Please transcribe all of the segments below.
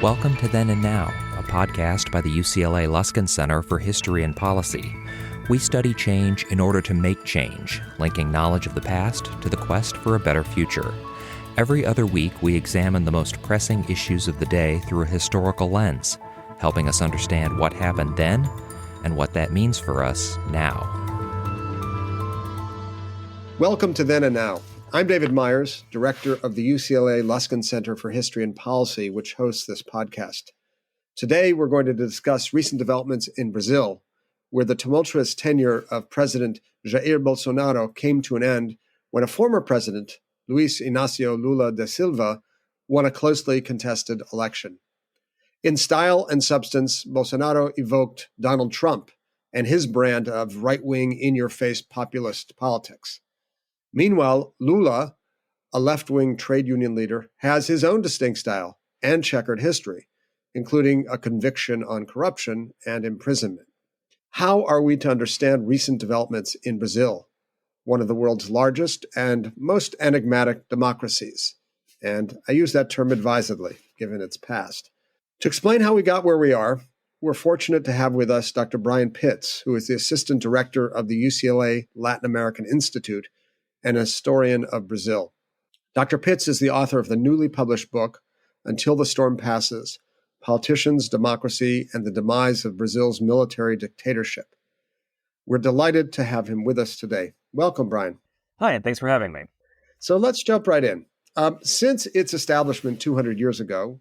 Welcome to Then and Now, a podcast by the UCLA Luskin Center for History and Policy. We study change in order to make change, linking knowledge of the past to the quest for a better future. Every other week, we examine the most pressing issues of the day through a historical lens, helping us understand what happened then and what that means for us now. Welcome to Then and Now. I'm David Myers, director of the UCLA Luskin Center for History and Policy, which hosts this podcast. Today, we're going to discuss recent developments in Brazil, where the tumultuous tenure of President Jair Bolsonaro came to an end when a former president, Luiz Inácio Lula da Silva, won a closely contested election. In style and substance, Bolsonaro evoked Donald Trump and his brand of right-wing, in-your-face populist politics. Meanwhile, Lula, a left-wing trade union leader, has his own distinct style and checkered history, including a conviction on corruption and imprisonment. How are we to understand recent developments in Brazil, one of the world's largest and most enigmatic democracies? And I use that term advisedly, given its past. To explain how we got where we are, we're fortunate to have with us Dr. Bryan Pitts, who is the assistant director of the UCLA Latin American Institute and a historian of Brazil. Dr. Pitts is the author of the newly published book, Until the Storm Passes, Politicians, Democracy, and the Demise of Brazil's Military Dictatorship. We're delighted to have him with us today. Welcome, Bryan. Hi, and thanks for having me. So let's jump right in. Since its establishment 200 years ago,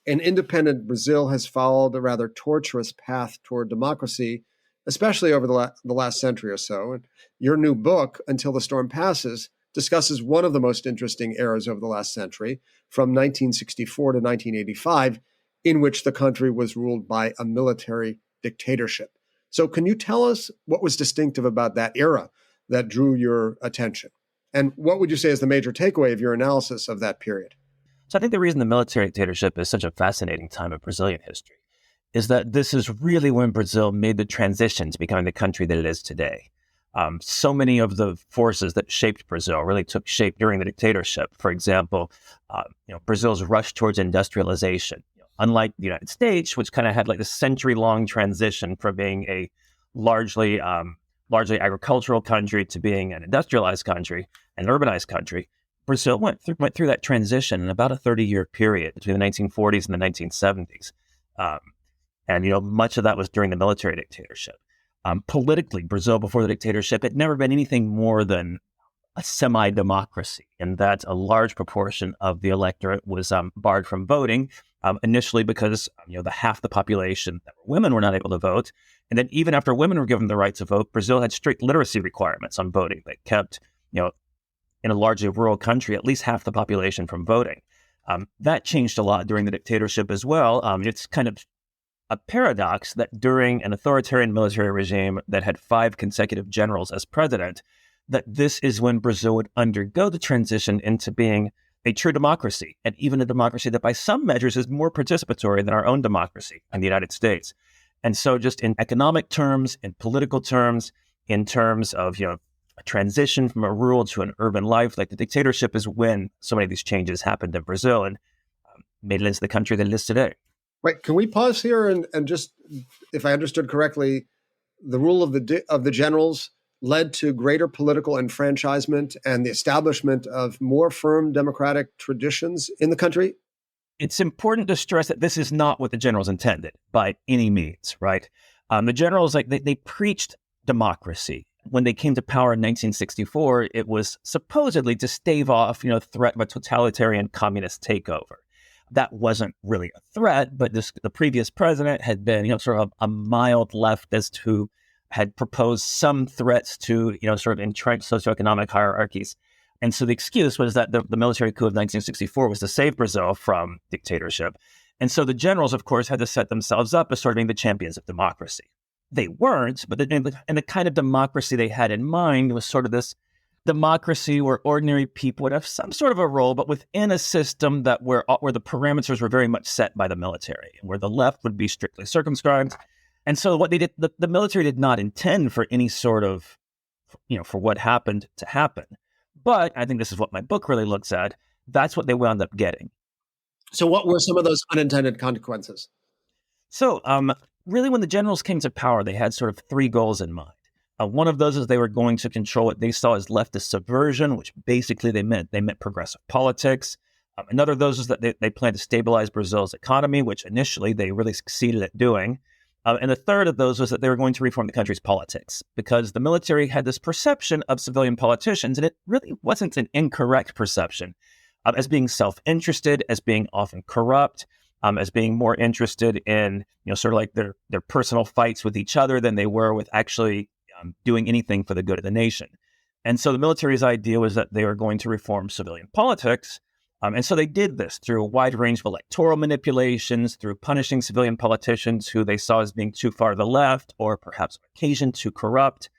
an independent Brazil has followed a rather tortuous path toward democracy, especially over the last century or so. And your new book, Until the Storm Passes, discusses one of the most interesting eras over the last century, from 1964 to 1985, in which the country was ruled by a military dictatorship. So can you tell us what was distinctive about that era that drew your attention? And what would you say is the major takeaway of your analysis of that period? So I think the reason the military dictatorship is such a fascinating time of Brazilian history is that this is really when Brazil made the transition to becoming the country that it is today. So many of the forces that shaped Brazil really took shape during the dictatorship. For example, Brazil's rush towards industrialization. Unlike the United States, which kind of had like a century-long transition from being a largely agricultural country to being an industrialized country, an urbanized country, Brazil went through that transition in about a 30-year period between the 1940s and the 1970s. And much of that was during the military dictatorship. Politically, Brazil before the dictatorship had never been anything more than a semi-democracy, in that a large proportion of the electorate was barred from voting, initially because the half the population that were women were not able to vote. And then even after women were given the right to vote, Brazil had strict literacy requirements on voting that kept, in a largely rural country, at least half the population from voting. That changed a lot during the dictatorship as well. It's kind of a paradox that during an authoritarian military regime that had 5 consecutive generals as president, that this is when Brazil would undergo the transition into being a true democracy, and even a democracy that by some measures is more participatory than our own democracy in the United States. And so just in economic terms, in political terms, in terms of, a transition from a rural to an urban life, like the dictatorship is when so many of these changes happened in Brazil and made it into the country that it is today. Wait, can we pause here and just, if I understood correctly, the rule of the generals led to greater political enfranchisement and the establishment of more firm democratic traditions in the country? It's important to stress that this is not what the generals intended by any means, right? The generals, they preached democracy. When they came to power in 1964, it was supposedly to stave off, threat of a totalitarian communist takeover. That wasn't really a threat, but the previous president had been, sort of a mild leftist who had proposed some threats to, sort of entrenched socioeconomic hierarchies. And so the excuse was that the military coup of 1964 was to save Brazil from dictatorship. And so the generals, of course, had to set themselves up as sort of being the champions of democracy. They weren't, but the kind of democracy they had in mind was sort of this democracy where ordinary people would have some sort of a role, but within a system that where the parameters were very much set by the military, and where the left would be strictly circumscribed. And so what they did, the military did not intend for any sort of, for what happened to happen. But I think this is what my book really looks at. That's what they wound up getting. So what were some of those unintended consequences? So, really, when the generals came to power, they had sort of three goals in mind. One of those is they were going to control what they saw as leftist subversion, which basically they meant progressive politics. Another of those is that they planned to stabilize Brazil's economy, which initially they really succeeded at doing. And the third of those was that they were going to reform the country's politics, because the military had this perception of civilian politicians, and it really wasn't an incorrect perception, as being self-interested, as being often corrupt, as being more interested in, sort of like their personal fights with each other than they were with actually doing anything for the good of the nation. And so the military's idea was that they were going to reform civilian politics. And so they did this through a wide range of electoral manipulations, through punishing civilian politicians who they saw as being too far to the left, or perhaps on occasion too corrupt.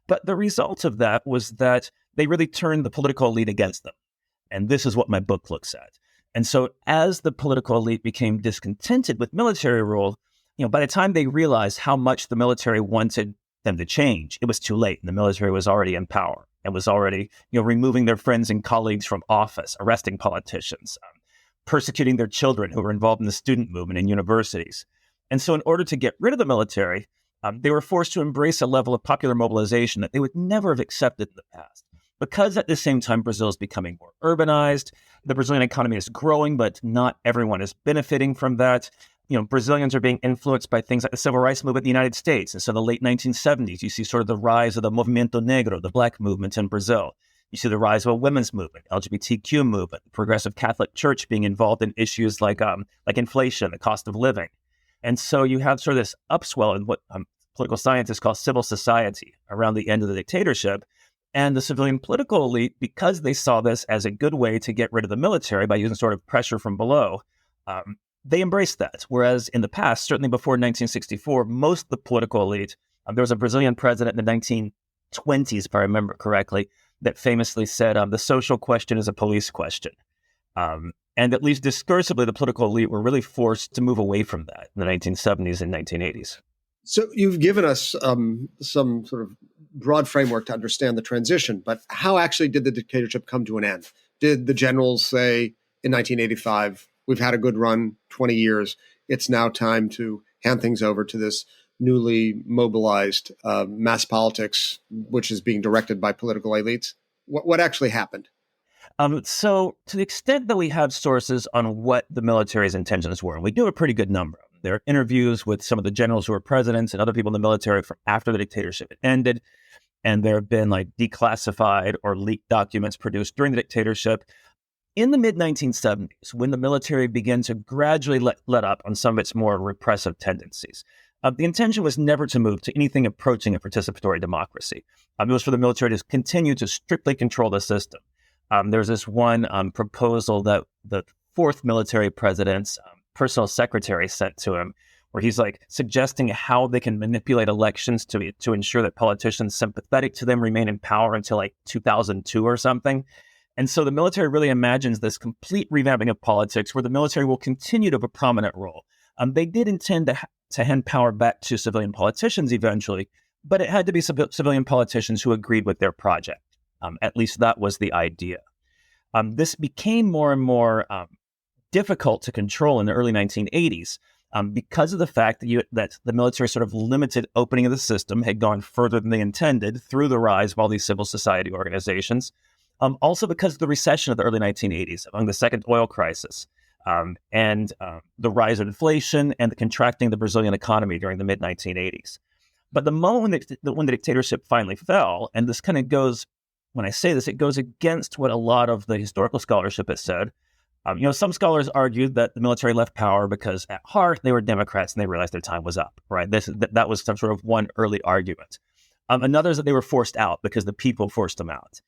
But the result of that was that they really turned the political elite against them. And this is what my book looks at. And so as the political elite became discontented with military rule, by the time they realized how much the military wanted them to change, it was too late. And the military was already in power and was already, removing their friends and colleagues from office, arresting politicians, persecuting their children who were involved in the student movement in universities. And so in order to get rid of the military, they were forced to embrace a level of popular mobilization that they would never have accepted in the past. Because at the same time, Brazil is becoming more urbanized, the Brazilian economy is growing, but not everyone is benefiting from that. Brazilians are being influenced by things like the civil rights movement in the United States. And so in the late 1970s, you see sort of the rise of the Movimento Negro, the Black movement in Brazil. You see the rise of a women's movement, LGBTQ movement, the Progressive Catholic Church being involved in issues like inflation, the cost of living. And so you have sort of this upswell in what political scientists call civil society around the end of the dictatorship. And the civilian political elite, because they saw this as a good way to get rid of the military by using sort of pressure from below, they embraced that. Whereas in the past, certainly before 1964, most of the political elite, there was a Brazilian president in the 1920s, if I remember correctly, that famously said, the social question is a police question. And at least discursively, the political elite were really forced to move away from that in the 1970s and 1980s. So you've given us some sort of broad framework to understand the transition, but how actually did the dictatorship come to an end? Did the generals say in 1985, we've had a good run, 20 years, it's now time to hand things over to this newly mobilized mass politics, which is being directed by political elites? What actually happened? So to the extent that we have sources on what the military's intentions were, and we do a pretty good number of them. There are interviews with some of the generals who were presidents and other people in the military from after the dictatorship had ended. And there have been declassified or leaked documents produced during the dictatorship. In the mid-1970s, when the military began to gradually let up on some of its more repressive tendencies, the intention was never to move to anything approaching a participatory democracy. It was for the military to continue to strictly control the system. There's this one proposal that the fourth military president's personal secretary sent to him, where he's suggesting how they can manipulate elections to ensure that politicians sympathetic to them remain in power until 2002 or something. And so the military really imagines this complete revamping of politics where the military will continue to have a prominent role. They did intend to hand power back to civilian politicians eventually, but it had to be civilian politicians who agreed with their project. At least that was the idea. This became more and more difficult to control in the early 1980s because of the fact that the military sort of limited opening of the system had gone further than they intended through the rise of all these civil society organizations. Also because of the recession of the early 1980s, among the second oil crisis, and the rise of inflation and the contracting of the Brazilian economy during the mid-1980s. But the moment when the dictatorship finally fell, and this kind of goes, when I say this, it goes against what a lot of the historical scholarship has said. Some scholars argued that the military left power because at heart they were Democrats and they realized their time was up, right? That was some sort of one early argument. Another is that they were forced out because the people forced them out.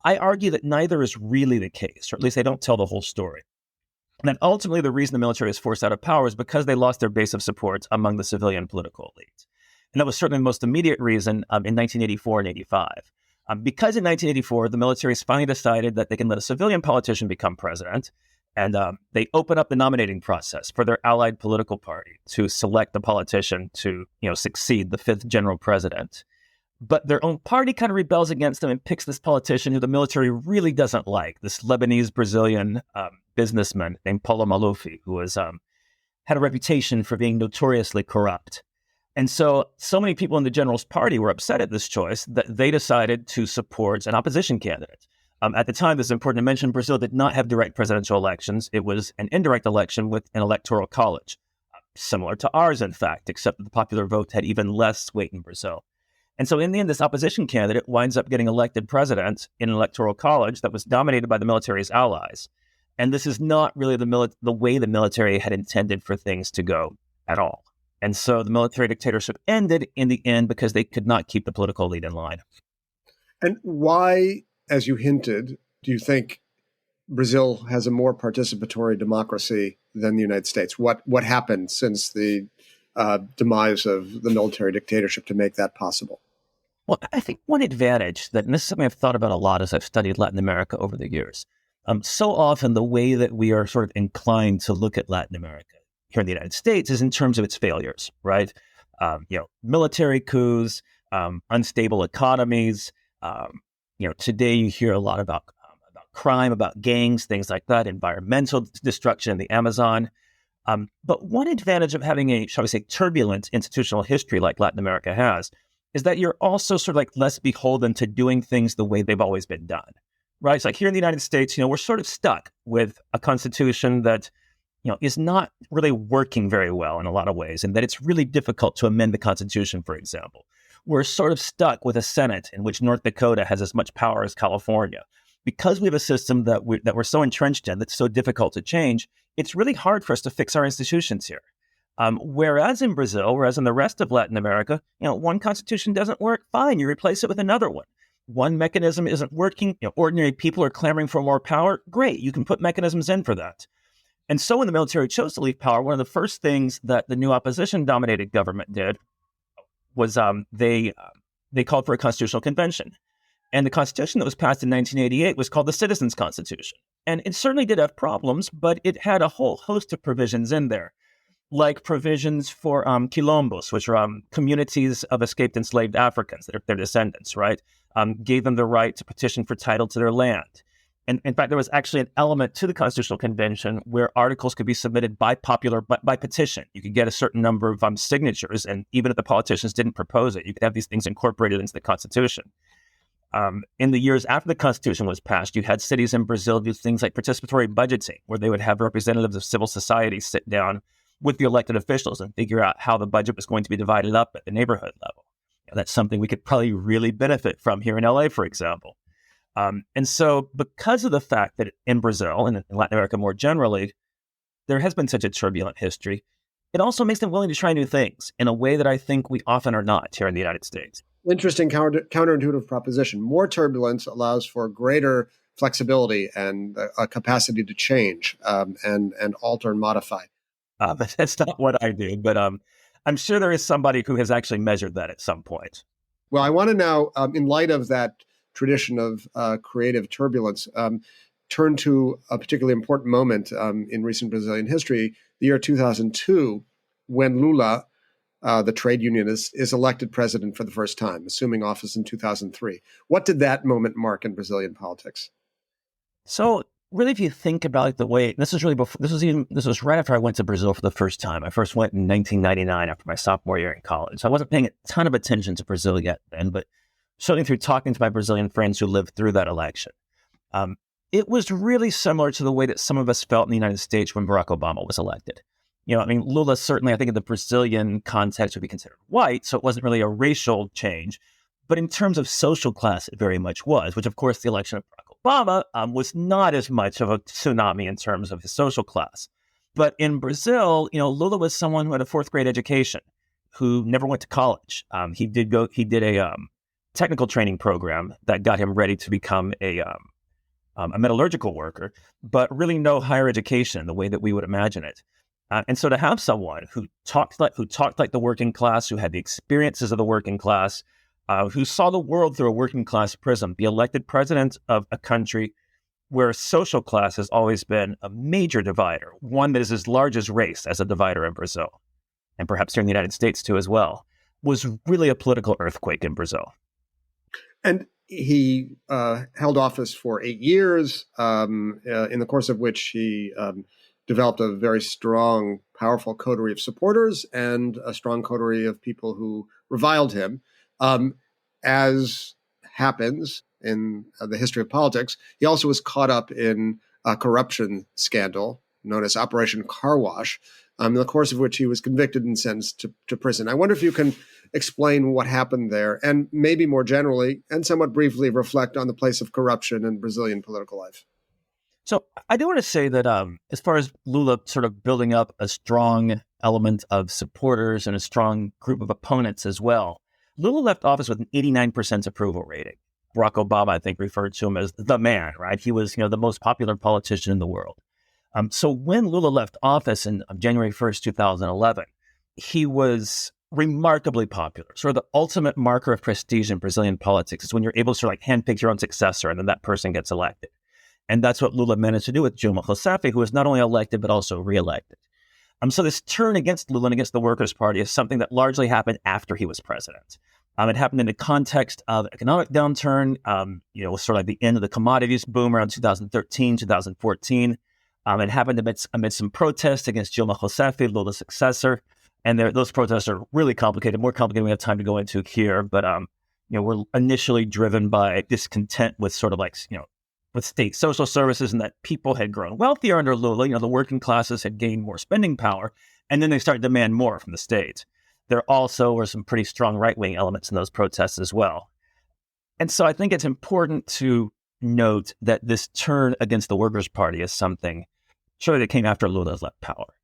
I argue that neither is really the case, or at least they don't tell the whole story. And that ultimately the reason the military is forced out of power is because they lost their base of support among the civilian political elite. And that was certainly the most immediate reason in 1984 and 85. Because in 1984, the military finally decided that they can let a civilian politician become president, and they open up the nominating process for their allied political party to select the politician to, succeed the fifth general president. But their own party kind of rebels against them and picks this politician who the military really doesn't like, this Lebanese-Brazilian businessman named Paulo Maluf, who was had a reputation for being notoriously corrupt. And so many people in the General's Party were upset at this choice that they decided to support an opposition candidate. At the time, this is important to mention, Brazil did not have direct presidential elections. It was an indirect election with an electoral college, similar to ours, in fact, except that the popular vote had even less weight in Brazil. And so in the end, this opposition candidate winds up getting elected president in an electoral college that was dominated by the military's allies. And this is not really the way the military had intended for things to go at all. And so the military dictatorship ended in the end because they could not keep the political elite in line. And why, as you hinted, do you think Brazil has a more participatory democracy than the United States? What happened since the demise of the military dictatorship to make that possible? Well, I think one advantage and this is something I've thought about a lot as I've studied Latin America over the years. So often the way that we are sort of inclined to look at Latin America here in the United States is in terms of its failures, right? Military coups, unstable economies. Today you hear a lot about crime, about gangs, things like that, environmental destruction in the Amazon. But one advantage of having a, shall we say, turbulent institutional history like Latin America has is that you're also sort of like less beholden to doing things the way they've always been done, right? It's like here in the United States, we're sort of stuck with a constitution that, is not really working very well in a lot of ways, and that it's really difficult to amend the Constitution, for example. We're sort of stuck with a Senate in which North Dakota has as much power as California. Because we have a system that we're so entrenched in that's so difficult to change, it's really hard for us to fix our institutions here. Whereas in Brazil, whereas in the rest of Latin America, one constitution doesn't work, fine, you replace it with another one. One mechanism isn't working, ordinary people are clamoring for more power, great, you can put mechanisms in for that. And so when the military chose to leave power, one of the first things that the new opposition-dominated government did was they called for a constitutional convention. And the constitution that was passed in 1988 was called the Citizens' Constitution. And it certainly did have problems, but it had a whole host of provisions in there, like provisions for quilombos, which are communities of escaped enslaved Africans, that are their descendants, right? Gave them the right to petition for title to their land. And in fact, there was actually an element to the Constitutional Convention where articles could be submitted by petition. You could get a certain number of signatures, and even if the politicians didn't propose it, you could have these things incorporated into the Constitution. In the years after the Constitution was passed, you had cities in Brazil do things like participatory budgeting, where they would have representatives of civil society sit down with the elected officials and figure out how the budget was going to be divided up at the neighborhood level. That's something we could probably really benefit from here in LA, for example. And so because of the fact that in Brazil and in Latin America more generally, there has been such a turbulent history, it also makes them willing to try new things in a way that I think we often are not here in the United States. Interesting counterintuitive proposition. More turbulence allows for greater flexibility and a capacity to change and alter and modify. But that's not what I do. But I'm sure there is somebody who has actually measured that at some point. Well, I want to now, in light of that tradition of creative turbulence, turn to a particularly important moment in recent Brazilian history, the year 2002, when Lula, the trade unionist, is elected president for the first time, assuming office in 2003. What did that moment mark in Brazilian politics? So really, if you think about the way, this was right after I went to Brazil for the first time. I first went in 1999 after my sophomore year in college. So I wasn't paying a ton of attention to Brazil yet then, but certainly through talking to my Brazilian friends who lived through that election. It was really similar to the way that some of us felt in the United States when Barack Obama was elected. Lula certainly, I think in the Brazilian context would be considered white, so it wasn't really a racial change. But in terms of social class, it very much was, which of course the election of Barack Obama was not as much of a tsunami in terms of his social class. But in Brazil, Lula was someone who had a fourth grade education, who never went to college. He did a technical training program that got him ready to become a metallurgical worker, but really no higher education in the way that we would imagine it. And so to have someone who talked like the working class, who had the experiences of the working class, who saw the world through a working class prism, be elected president of a country where social class has always been a major divider, one that is as large as race as a divider in Brazil, and perhaps here in the United States too as well, was really a political earthquake in Brazil. And he held office for 8 years, in the course of which he developed a very strong, powerful coterie of supporters and a strong coterie of people who reviled him. As happens in the history of politics, he also was caught up in a corruption scandal known as Operation Car Wash, in the course of which he was convicted and sentenced to prison. I wonder if you can explain what happened there and maybe more generally and somewhat briefly reflect on the place of corruption in Brazilian political life. So I do want to say that as far as Lula sort of building up a strong element of supporters and a strong group of opponents as well, Lula left office with an 89% approval rating. Barack Obama, I think, referred to him as the man, right? He was, the most popular politician in the world. So when Lula left office in January 1st, 2011, he was remarkably popular. Sort of the ultimate marker of prestige in Brazilian politics is when you're able to sort of like handpick your own successor and then that person gets elected. And that's what Lula managed to do with Dilma Rousseff, who was not only elected, but also reelected. So this turn against Lula and against the Workers' Party is something that largely happened after he was president. It happened in the context of economic downturn, sort of like the end of the commodities boom around 2013, 2014. It happened amid some protests against Dilma Rousseff, Lula's successor. And those protests are really complicated, more complicated than we have time to go into here. But, were initially driven by discontent with sort of like, with state social services and that people had grown wealthier under Lula. The working classes had gained more spending power, and then they started to demand more from the state. There also were some pretty strong right-wing elements in those protests as well. And so I think it's important to note that this turn against the Workers' Party is something surely that came after Lula's left power.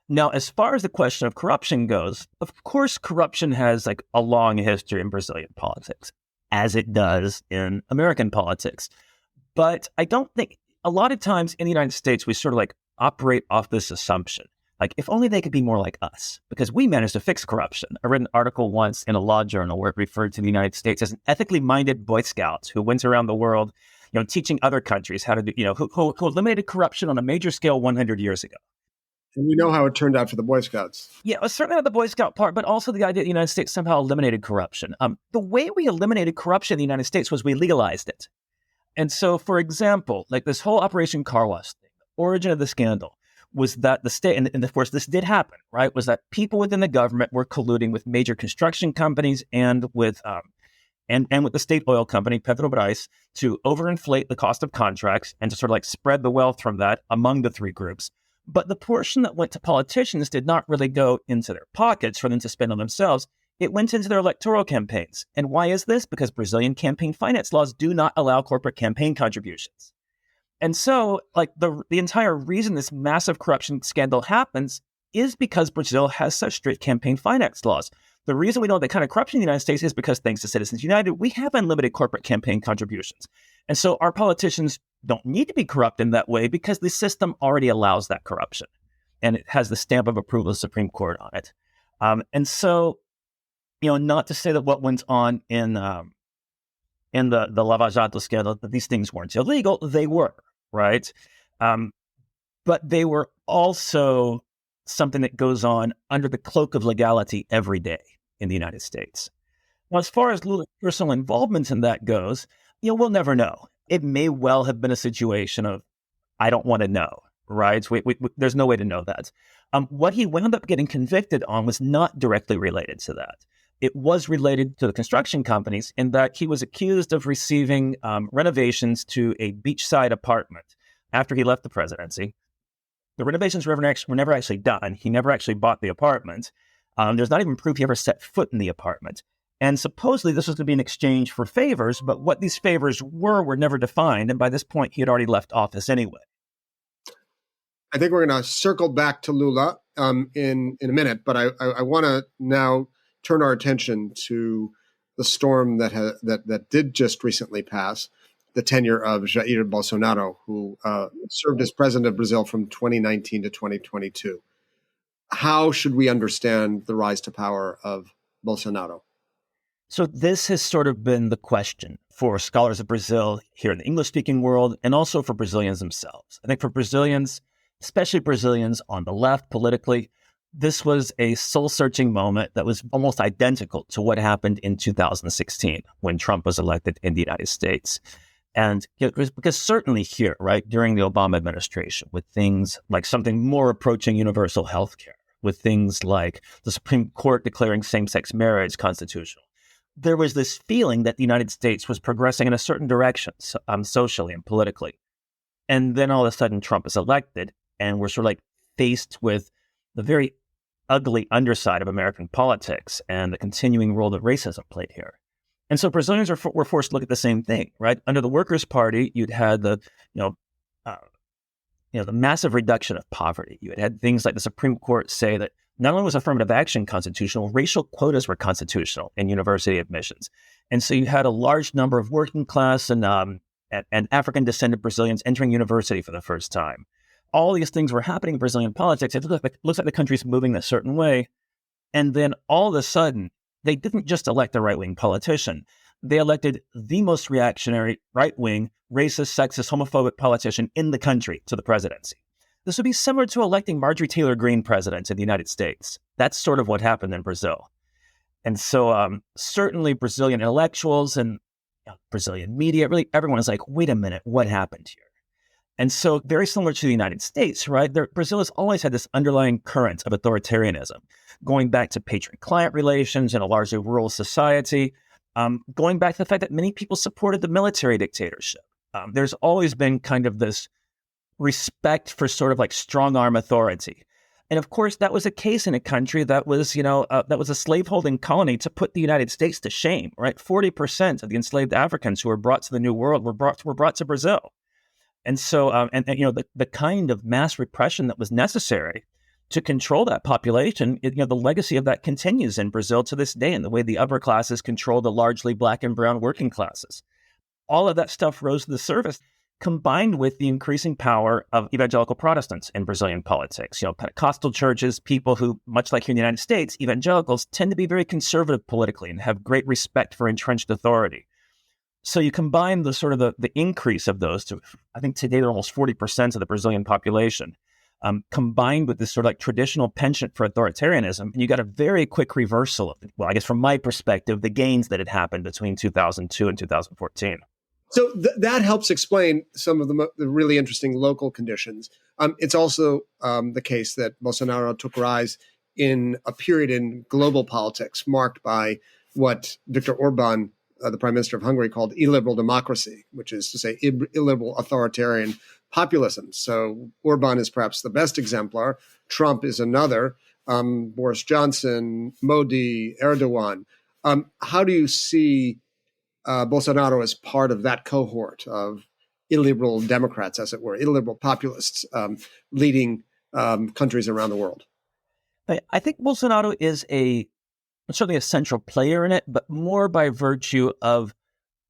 Now, as far as the question of corruption goes, of course, corruption has like a long history in Brazilian politics, as it does in American politics. But I don't think a lot of times in the United States, we sort of like operate off this assumption. Like, if only they could be more like us, because we managed to fix corruption. I read an article once in a law journal where it referred to the United States as an ethically minded Boy Scouts who went around the world, teaching other countries how to do, who eliminated corruption on a major scale 100 years ago. And we know how it turned out for the Boy Scouts. Yeah, it was certainly not the Boy Scout part, but also the idea that the United States somehow eliminated corruption. The way we eliminated corruption in the United States was we legalized it. And so, for example, like this whole Operation Car Wash thing, the origin of the scandal was that the state, and of course this did happen, right, was that people within the government were colluding with major construction companies and with with the state oil company, Petrobras, to overinflate the cost of contracts and to sort of like spread the wealth from that among the three groups. But the portion that went to politicians did not really go into their pockets for them to spend on themselves. It went into their electoral campaigns. And why is this? Because Brazilian campaign finance laws do not allow corporate campaign contributions. And so, like, the entire reason this massive corruption scandal happens is because Brazil has such strict campaign finance laws. The reason we don't have that kind of corruption in the United States is because, thanks to Citizens United, we have unlimited corporate campaign contributions. And so our politicians don't need to be corrupt in that way because the system already allows that corruption. And it has the stamp of approval of the Supreme Court on it. And so, not to say that what went on in the Lava Jato scandal, that these things weren't illegal, they were, right? But they were also something that goes on under the cloak of legality every day in the United States. Now, as far as Lula's personal involvement in that goes, we'll never know. It may well have been a situation of, I don't want to know, right? There's no way to know that. What he wound up getting convicted on was not directly related to that. It was related to the construction companies in that he was accused of receiving renovations to a beachside apartment after he left the presidency. The renovations were never actually done. He never actually bought the apartment. There's not even proof he ever set foot in the apartment. And supposedly this was going to be in exchange for favors, but what these favors were never defined. And by this point, he had already left office anyway. I think we're going to circle back to Lula in a minute, but I want to now turn our attention to the storm that did just recently pass, the tenure of Jair Bolsonaro, who served as president of Brazil from 2019 to 2022. How should we understand the rise to power of Bolsonaro? So this has sort of been the question for scholars of Brazil here in the English-speaking world, and also for Brazilians themselves. I think for Brazilians, especially Brazilians on the left politically, This was a soul-searching moment that was almost identical to what happened in 2016 when Trump was elected in the United States. And it was because certainly here, right, during the Obama administration, with things like something more approaching universal health care, with things like the Supreme Court declaring same-sex marriage constitutional, there was this feeling that the United States was progressing in a certain direction, socially and politically. And then all of a sudden Trump is elected, and we're sort of like faced with the very ugly underside of American politics and the continuing role that racism played here. And so Brazilians were forced to look at the same thing, right? Under the Workers' Party, you'd had the massive reduction of poverty. You had things like the Supreme Court say that not only was affirmative action constitutional, racial quotas were constitutional in university admissions. And so you had a large number of working class and African descended Brazilians entering university for the first time. All these things were happening in Brazilian politics. It looks like the country's moving a certain way. And then all of a sudden, they didn't just elect a right-wing politician. They elected the most reactionary, right-wing, racist, sexist, homophobic politician in the country to the presidency. This would be similar to electing Marjorie Taylor Greene president in the United States. That's sort of what happened in Brazil. And so certainly Brazilian intellectuals and Brazilian media, really everyone is like, wait a minute, what happened here? And so very similar to the United States, right? Brazil has always had this underlying current of authoritarianism, going back to patron-client relations in a largely rural society, going back to the fact that many people supported the military dictatorship. There's always been kind of this respect for sort of like strong-arm authority. And of course, that was a case in a country that was, that was a slaveholding colony to put the United States to shame, right? 40% of the enslaved Africans who were brought to the New World were brought to Brazil. And so, the kind of mass repression that was necessary to control that population, the legacy of that continues in Brazil to this day in the way the upper classes control the largely black and brown working classes. All of that stuff rose to the surface, combined with the increasing power of evangelical Protestants in Brazilian politics. Pentecostal churches, people who, much like here in the United States, evangelicals tend to be very conservative politically and have great respect for entrenched authority. So you combine the sort of the increase of those to, I think today they're almost 40% of the Brazilian population, combined with this sort of like traditional penchant for authoritarianism, and you got a very quick reversal of, well, I guess from my perspective, the gains that had happened between 2002 and 2014. So that helps explain some of the really interesting local conditions. It's also the case that Bolsonaro took rise in a period in global politics marked by what Viktor Orban, the prime minister of Hungary, called illiberal democracy, which is to say illiberal authoritarian populism. So Orban is perhaps the best exemplar. Trump is another. Boris Johnson, Modi, Erdogan. How do you see Bolsonaro as part of that cohort of illiberal Democrats, as it were, illiberal populists leading countries around the world? I think Bolsonaro is certainly a central player in it, but more by virtue of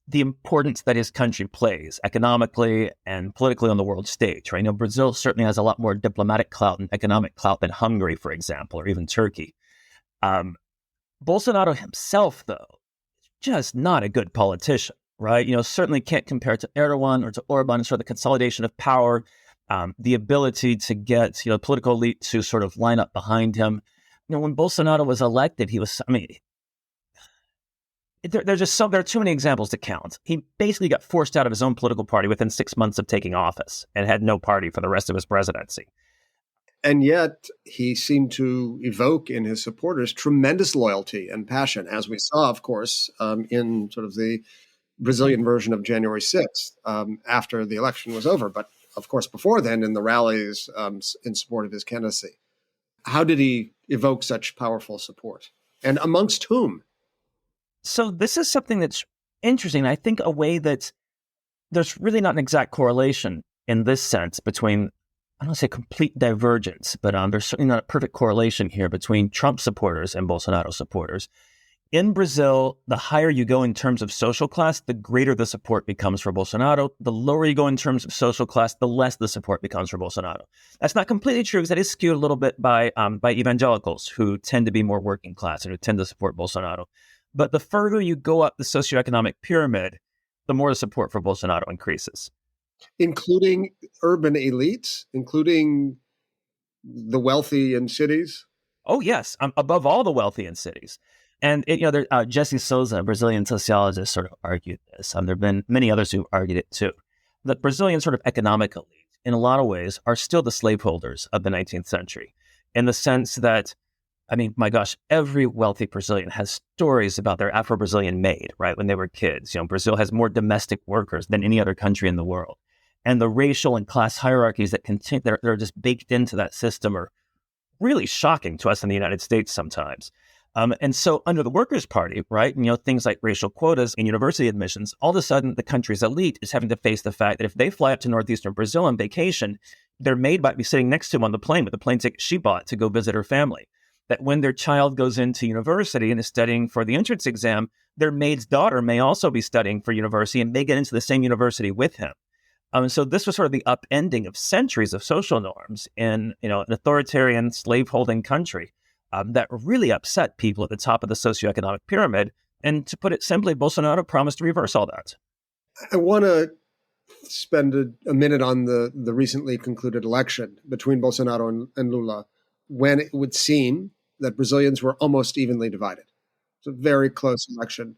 the importance that his country plays economically and politically on the world stage, right? Brazil certainly has a lot more diplomatic clout and economic clout than Hungary, for example, or even Turkey. Bolsonaro himself, though, is just not a good politician, right? Certainly can't compare to Erdogan or to Orban, sort of the consolidation of power, the ability to get, the political elite to sort of line up behind him. When Bolsonaro was elected, there are too many examples to count. He basically got forced out of his own political party within 6 months of taking office and had no party for the rest of his presidency. And yet he seemed to evoke in his supporters tremendous loyalty and passion, as we saw, of course, in sort of the Brazilian version of January 6th after the election was over. But of course, before then, in the rallies in support of his candidacy. How did he evoke such powerful support? And amongst whom? So this is something that's interesting. I think a way that there's really not an exact correlation in this sense between, I don't want to say complete divergence, but there's certainly not a perfect correlation here between Trump supporters and Bolsonaro supporters. In Brazil, the higher you go in terms of social class, the greater the support becomes for Bolsonaro. The lower you go in terms of social class, the less the support becomes for Bolsonaro. That's not completely true because that is skewed a little bit by evangelicals who tend to be more working class and who tend to support Bolsonaro. But the further you go up the socioeconomic pyramid, the more the support for Bolsonaro increases. Including urban elites, including the wealthy in cities? Oh, yes, above all the wealthy in cities. And, Jesse Souza, a Brazilian sociologist, sort of argued this. There have been many others who argued it too. That Brazilian sort of economic elite, in a lot of ways, are still the slaveholders of the 19th century, in the sense that, I mean, my gosh, every wealthy Brazilian has stories about their Afro-Brazilian maid, right, when they were kids. Brazil has more domestic workers than any other country in the world. And the racial and class hierarchies that continue, that are just baked into that system are really shocking to us in the United States sometimes. And so under the Workers' Party, right, things like racial quotas and university admissions, all of a sudden the country's elite is having to face the fact that if they fly up to northeastern Brazil on vacation, their maid might be sitting next to them on the plane with the plane ticket she bought to go visit her family. That when their child goes into university and is studying for the entrance exam, their maid's daughter may also be studying for university and may get into the same university with him. So this was sort of the upending of centuries of social norms in an authoritarian slave-holding country that really upset people at the top of the socioeconomic pyramid. And to put it simply, Bolsonaro promised to reverse all that. I want to spend a minute on the recently concluded election between Bolsonaro and Lula, when it would seem that Brazilians were almost evenly divided. It's a very close election.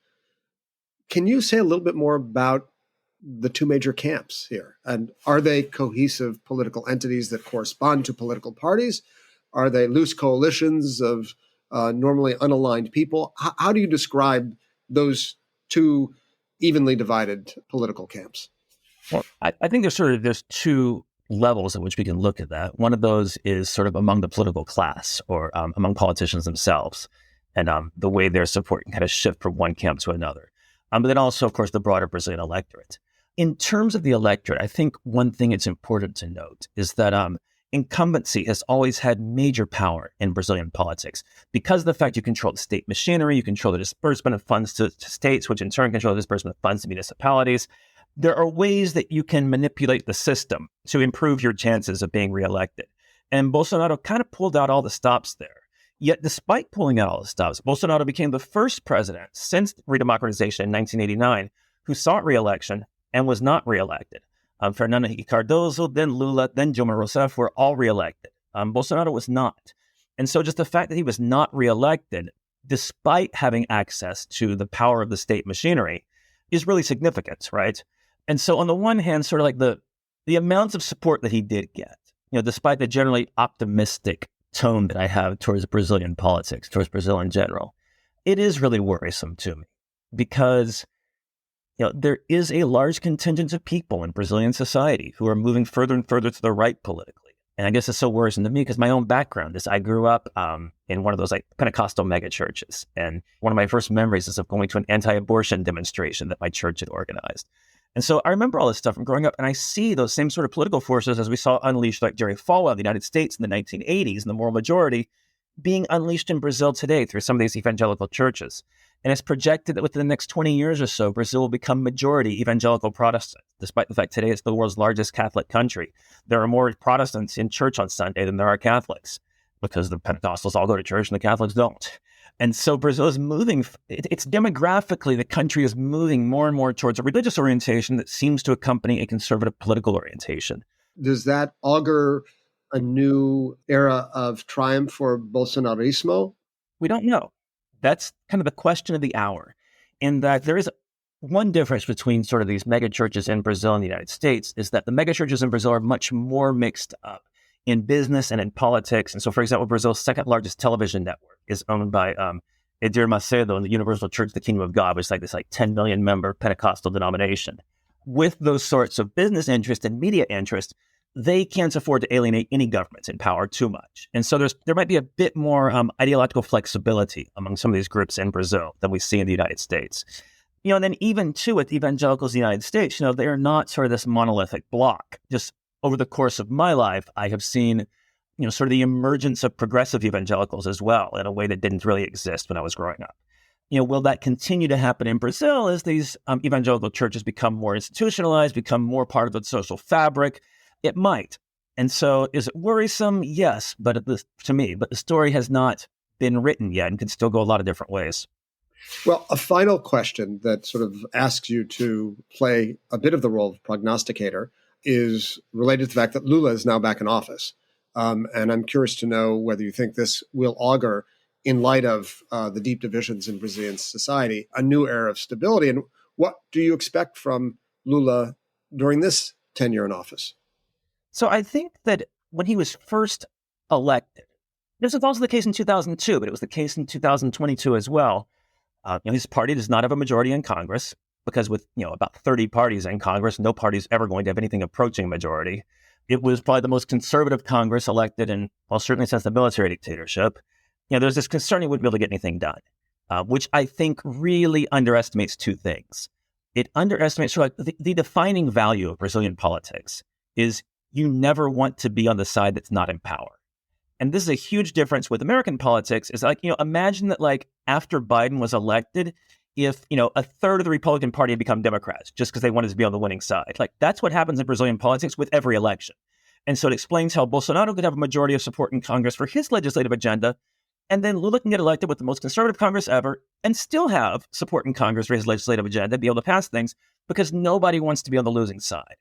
Can you say a little bit more about the two major camps here? And are they cohesive political entities that correspond to political parties? Are they loose coalitions of normally unaligned people? How do you describe those two evenly divided political camps? Well, I think there's two levels at which we can look at that. One of those is sort of among the political class or among politicians themselves, and the way their support can kind of shift from one camp to another. But then also, of course, the broader Brazilian electorate. In terms of the electorate, I think one thing it's important to note is that incumbency has always had major power in Brazilian politics because of the fact you control the state machinery, you control the disbursement of funds to states, which in turn control the disbursement of funds to municipalities. There are ways that you can manipulate the system to improve your chances of being reelected. And Bolsonaro kind of pulled out all the stops there. Yet despite pulling out all the stops, Bolsonaro became the first president since redemocratization in 1989 who sought reelection and was not reelected. Fernando Henrique Cardoso, then Lula, then Dilma Rousseff were all reelected. Bolsonaro was not. And so just the fact that he was not reelected, despite having access to the power of the state machinery, is really significant, right? And so on the one hand, sort of like the amounts of support that he did get, despite the generally optimistic tone that I have towards Brazilian politics, towards Brazil in general, it is really worrisome to me because there is a large contingent of people in Brazilian society who are moving further and further to the right politically. And I guess it's so worrisome to me because my own background is I grew up in one of those like Pentecostal megachurches. And one of my first memories is of going to an anti-abortion demonstration that my church had organized. And so I remember all this stuff from growing up, and I see those same sort of political forces as we saw unleashed like Jerry Falwell in the United States in the 1980s and the moral majority being unleashed in Brazil today through some of these evangelical churches. And it's projected that within the next 20 years or so, Brazil will become majority evangelical Protestant, despite the fact today it's the world's largest Catholic country. There are more Protestants in church on Sunday than there are Catholics because the Pentecostals all go to church and the Catholics don't. And so Brazil is moving, it's demographically, the country is moving more and more towards a religious orientation that seems to accompany a conservative political orientation. Does that augur a new era of triumph for Bolsonarismo? We don't know. That's kind of the question of the hour, in that there is one difference between sort of these mega churches in Brazil and the United States is that the mega churches in Brazil are much more mixed up in business and in politics. And so, for example, Brazil's second largest television network is owned by Edir Macedo and the Universal Church, the Kingdom of God, which is like this 10 million member Pentecostal denomination. With those sorts of business interest and media interest, they can't afford to alienate any governments in power too much. And so there might be a bit more ideological flexibility among some of these groups in Brazil than we see in the United States. And then even too with evangelicals in the United States, they are not sort of this monolithic block. Just over the course of my life, I have seen, sort of the emergence of progressive evangelicals as well in a way that didn't really exist when I was growing up. Will that continue to happen in Brazil as these evangelical churches become more institutionalized, become more part of the social fabric? It might. And so is it worrisome? Yes, but the story has not been written yet and can still go a lot of different ways. Well, a final question that sort of asks you to play a bit of the role of prognosticator is related to the fact that Lula is now back in office. And I'm curious to know whether you think this will augur, in light of the deep divisions in Brazilian society, a new era of stability. And what do you expect from Lula during this tenure in office? So I think that when he was first elected, this was also the case in 2002, but it was the case in 2022 as well. His party does not have a majority in Congress because with about 30 parties in Congress, no party is ever going to have anything approaching a majority. It was probably the most conservative Congress elected in, well, certainly since the military dictatorship. There's this concern he wouldn't be able to get anything done, which I think really underestimates two things. It underestimates the defining value of Brazilian politics is you never want to be on the side that's not in power. And this is a huge difference with American politics. Is imagine that after Biden was elected, if, a third of the Republican Party had become Democrats just because they wanted to be on the winning side. That's what happens in Brazilian politics with every election. And so it explains how Bolsonaro could have a majority of support in Congress for his legislative agenda. And then Lula can get elected with the most conservative Congress ever and still have support in Congress for his legislative agenda, be able to pass things because nobody wants to be on the losing side.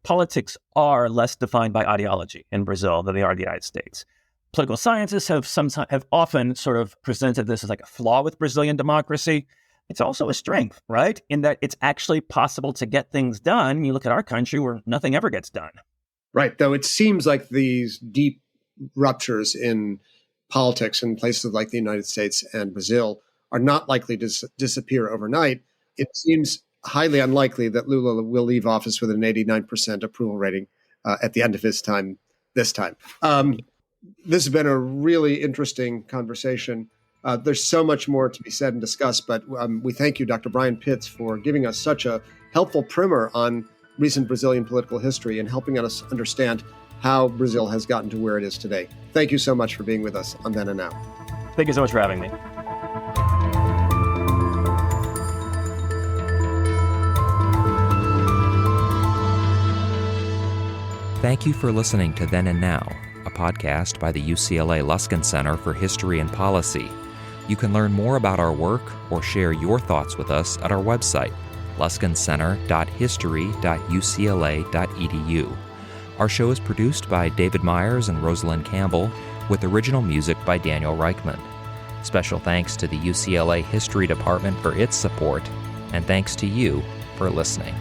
Politics are less defined by ideology in Brazil than they are in the United States. Political scientists have often sort of presented this as a flaw with Brazilian democracy. It's also a strength, right? In that it's actually possible to get things done. You look at our country where nothing ever gets done. Right. Though it seems like these deep ruptures in politics in places like the United States and Brazil are not likely to disappear overnight. It seems highly unlikely that Lula will leave office with an 89% approval rating at the end of his time this time. This has been a really interesting conversation. There's so much more to be said and discussed, but we thank you, Dr. Bryan Pitts, for giving us such a helpful primer on recent Brazilian political history and helping us understand how Brazil has gotten to where it is today. Thank you so much for being with us on Then and Now. Thank you so much for having me. Thank you for listening to Then and Now, a podcast by the UCLA Luskin Center for History and Policy. You can learn more about our work or share your thoughts with us at our website, luskincenter.history.ucla.edu. Our show is produced by David Myers and Rosalind Campbell, with original music by Daniel Reichman. Special thanks to the UCLA History Department for its support, and thanks to you for listening.